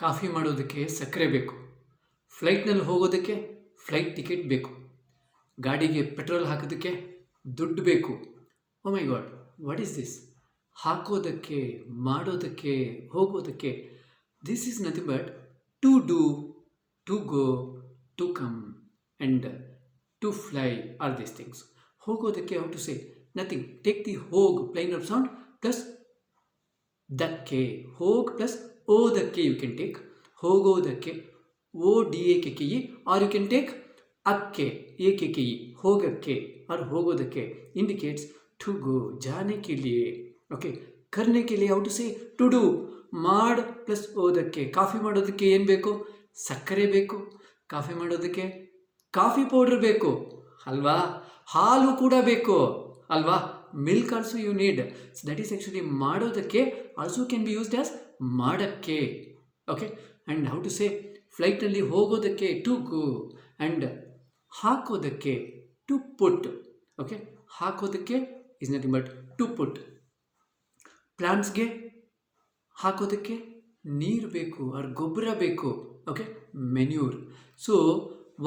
Coffee ಮಾಡೋದಕ್ಕೆ ಸಕ್ಕರೆ ಬೇಕು, ಫ್ಲೈಟ್ನಲ್ಲಿ ಹೋಗೋದಕ್ಕೆ ಫ್ಲೈಟ್ ಟಿಕೆಟ್ ಬೇಕು, ಗಾಡಿಗೆ ಪೆಟ್ರೋಲ್ ಹಾಕೋದಕ್ಕೆ ದುಡ್ಡು ಬೇಕು. Oh my god, what is this? ಹಾಕೋದಕ್ಕೆ, ಮಾಡೋದಕ್ಕೆ, ಹೋಗೋದಕ್ಕೆ. This is nothing but to do, to go, to come and to fly are these things. ಹೋಗೋದಕ್ಕೆ how to say nothing. Take the ಹೋಗ್ ಪ್ಲೈನ್ ಆಫ್ ಸೌಂಡ್ ಪ್ಲಸ್ ದಕ್ಕೆ. ಹೋಗ್ plus ಓದಕ್ಕೆ you can take. ಹೋಗೋದಕ್ಕೆ O D A K K E, or you can take ಅಕ್ಕೆ A K K E. ಹೋಗಕ್ಕೆ और ಹೋಗೋದಕ್ಕೆ ಇಂಡಿಕೇಟ್ಸ್ ಟು ಗೋ, ಜಾನೆ ಕೆ ಲಿಯೆ. ಓಕೆ, ಕರ್ನೆ ಕೆ ಲಿಯೆ how to say to do. ಮಾಡ್ ಪ್ಲಸ್ ಓದಕ್ಕೆ. ಕಾಫಿ ಮಾಡೋದಕ್ಕೆ ಏನು ಬೇಕು? ಸಕ್ಕರೆ ಬೇಕು. ಕಾಫಿ ಮಾಡೋದಕ್ಕೆ ಕಾಫಿ ಪೌಡ್ರ್ ಬೇಕು ಅಲ್ವಾ? ಹಾಲು ಕೂಡ ಬೇಕು ಅಲ್ವಾ? Milk also you need. So that is actually ಮಾಡೋದಕ್ಕೆ also can be used as ಮಾಡಕ್ಕೆ. Okay, and how to say ಫ್ಲೈಟ್ನಲ್ಲಿ ಹೋಗೋದಕ್ಕೆ ಟು ಗೋ ಆ್ಯಂಡ್ ಹಾಕೋದಕ್ಕೆ ಟು ಪುಟ್. ಓಕೆ, ಹಾಕೋದಕ್ಕೆ is nothing but to put. ಪ್ಲಾಂಟ್ಸ್ಗೆ ಹಾಕೋದಕ್ಕೆ ನೀರು ಬೇಕು ಆರ್ ಗೊಬ್ಬರ ಬೇಕು. Okay, manure. So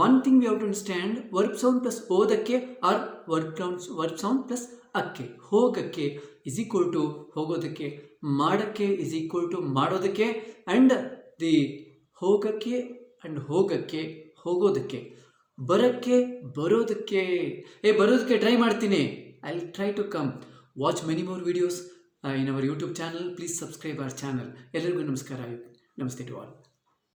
one thing we have to understand, verb sound plus ಓದಕ್ಕೆ ಆರ್ ವರ್ಬ್ ಸೌಂಡ್ ಪ್ಲಸ್ ಅಕ್ಕೆ. ಹೋಗಕ್ಕೆ ಇಸ್ ಈಕ್ವಲ್ ಟು ಹೋಗೋದಕ್ಕೆ, ಮಾಡಕ್ಕೆ ಇಸ್ ಈಕ್ವಲ್ ಟು ಮಾಡೋದಕ್ಕೆ, ಆ್ಯಂಡ್ ದಿ ಹೋಗಕ್ಕೆ ಆ್ಯಂಡ್ ಹೋಗಕ್ಕೆ ಹೋಗೋದಕ್ಕೆ, ಬರೋಕ್ಕೆ ಬರೋದಕ್ಕೆ. ಬರೋದಕ್ಕೆ ಟ್ರೈ ಮಾಡ್ತೀನಿ. I will try to come. Watch many more videos in our YouTube channel. Please subscribe our channel. ಎಲ್ಲರಿಗೂ ನಮಸ್ಕಾರ. ನಮಸ್ತೆ ಟು ಆಲ್.